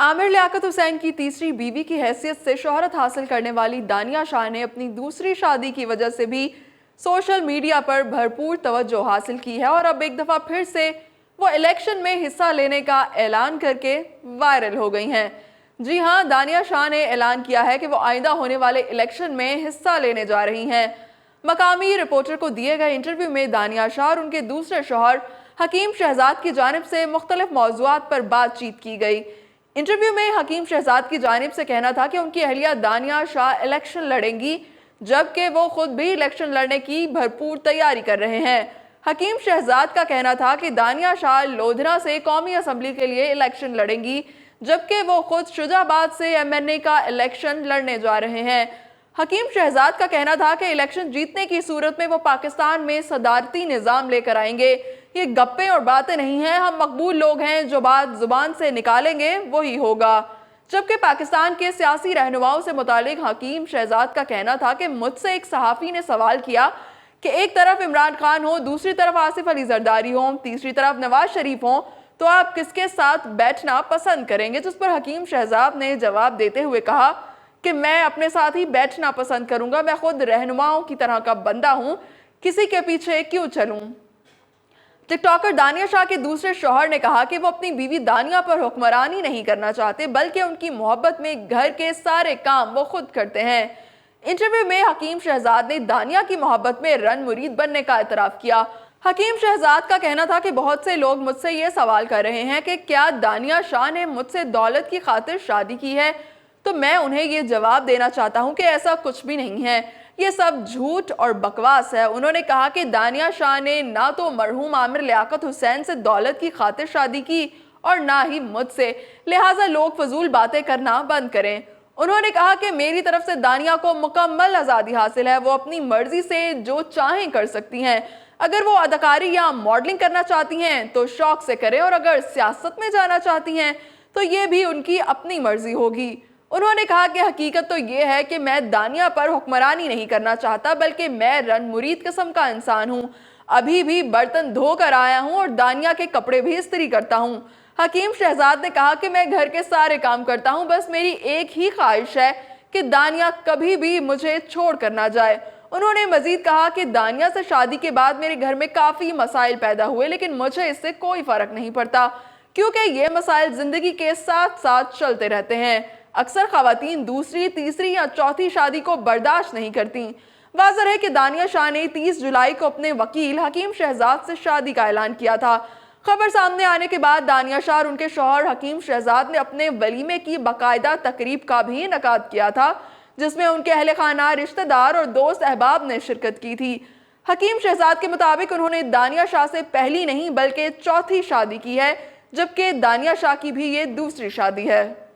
आमिर लियाकत हुसैन की तीसरी बीवी की हैसियत से शोहरत हासिल करने वाली दानिया शाह ने अपनी दूसरी शादी की वजह से भी सोशल मीडिया पर भरपूर तवज्जो हासिल की है और अब एक दफ़ा फिर से वो इलेक्शन में हिस्सा लेने का ऐलान करके वायरल हो गई हैं। जी हाँ, दानिया शाह ने ऐलान किया है कि वो आइंदा होने वाले इलेक्शन में हिस्सा लेने जा रही हैं। मकामी रिपोर्टर को दिए गए इंटरव्यू में दानिया शाह और उनके दूसरे शौहर हकीम शहजाद की जानिब से मुख्तलिफ मौज़ूआत पर बातचीत की गई। इंटरव्यू में हकीम शहजाद की जानिब से कहना था कि उनकी अहलिया दानिया शाह इलेक्शन लड़ेंगी, जबकि वो खुद भी इलेक्शन लड़ने की भरपूर तैयारी कर रहे हैं। हकीम शहजाद का कहना था कि दानिया शाह लोधरा से कौमी असम्बली के लिए इलेक्शन लड़ेंगी, जबकि वो खुद शुजाबाद से MNA का इलेक्शन लड़ने जा रहे हैं। हकीम शहजाद का कहना था कि इलेक्शन जीतने की सूरत में वो पाकिस्तान में सदारती निज़ाम लेकर आएंगे। ये गप्पे और बातें नहीं हैं, हम मकबूल लोग हैं, जो बात जुबान से निकालेंगे वही होगा। जबकि पाकिस्तान के सियासी रहनुमाओं से मुतालिक हकीम शहजाद का कहना था कि मुझसे एक सहाफ़ी ने सवाल किया कि एक तरफ इमरान खान हो, दूसरी तरफ आसिफ अली जरदारी हो, तीसरी तरफ नवाज शरीफ हो, तो आप किसके साथ बैठना पसंद करेंगे। जिस पर हकीम शहजाद ने जवाब देते हुए कहा कि मैं अपने साथ ही बैठना पसंद करूंगा, मैं खुद रहनुमाओं की तरह का बंदा हूं, किसी के पीछे क्यों चलूं। टिकटॉकर दानिया शाह के दूसरे शौहर ने कहा कि वो अपनी बीवी दानिया पर हुक्मरानी नहीं करना चाहते, बल्कि उनकी मोहब्बत में घर के सारे काम वो खुद करते हैं। इंटरव्यू में हकीम शहजाद ने दानिया की मोहब्बत में रन मुरीद बनने का एतराफ़ किया। हकीम शहजाद का कहना था कि बहुत से लोग मुझसे ये सवाल कर रहे हैं कि क्या दानिया शाह ने मुझसे दौलत की खातिर शादी की है, तो मैं उन्हें ये जवाब देना चाहता हूँ कि ऐसा कुछ भी नहीं है, ये सब झूठ और बकवास है। उन्होंने कहा कि दानिया शाह ने ना तो मरहूम आमिर लियाकत हुसैन से दौलत की खातिर शादी की और ना ही मुझसे, लिहाजा लोग फजूल बातें करना बंद करें। उन्होंने कहा कि मेरी तरफ से दानिया को मुकम्मल आज़ादी हासिल है, वो अपनी मर्जी से जो चाहें कर सकती हैं। अगर वो अदाकारी या मॉडलिंग करना चाहती हैं तो शौक से करें, और अगर सियासत में जाना चाहती हैं तो ये भी उनकी अपनी मर्जी होगी। उन्होंने कहा कि हकीकत तो ये है कि मैं दानिया पर हुक्मरानी नहीं करना चाहता, बल्कि मैं रन मुरीद किस्म का इंसान हूँ। अभी भी बर्तन धो कर आया हूँ और दानिया के कपड़े भी इस्त्री करता हूँ। हकीम शहजाद ने कहा कि मैं घर के सारे काम करता हूँ, बस मेरी एक ही ख्वाहिश है कि दानिया कभी भी मुझे छोड़ कर ना जाए। उन्होंने मजीद कहा कि दानिया से शादी के बाद मेरे घर में काफ़ी मसाइल पैदा हुए, लेकिन मुझे इससे कोई फ़र्क नहीं पड़ता, क्योंकि ये मसाइल ज़िंदगी के साथ साथ चलते रहते हैं। अक्सर ख़वातीन दूसरी, तीसरी या चौथी शादी को बर्दाश्त नहीं करती। वाज़ेह है कि दानिया शाह ने 30 जुलाई को अपने वकील हकीम शहजाद से शादी का ऐलान किया था। खबर सामने आने के बाद दानिया शाह और उनके शौहर हकीम शहजाद ने अपने वलीमे की बाकायदा तकरीब का भी इनेकाद किया था, जिसमें उनके अहले खाना, रिश्तेदार और दोस्त अहबाब ने शिरकत की थी। हकीम शहजाद के मुताबिक उन्होंने दानिया शाह से पहली नहीं बल्कि चौथी शादी की है, जबकि दानिया शाह की भी ये दूसरी शादी है।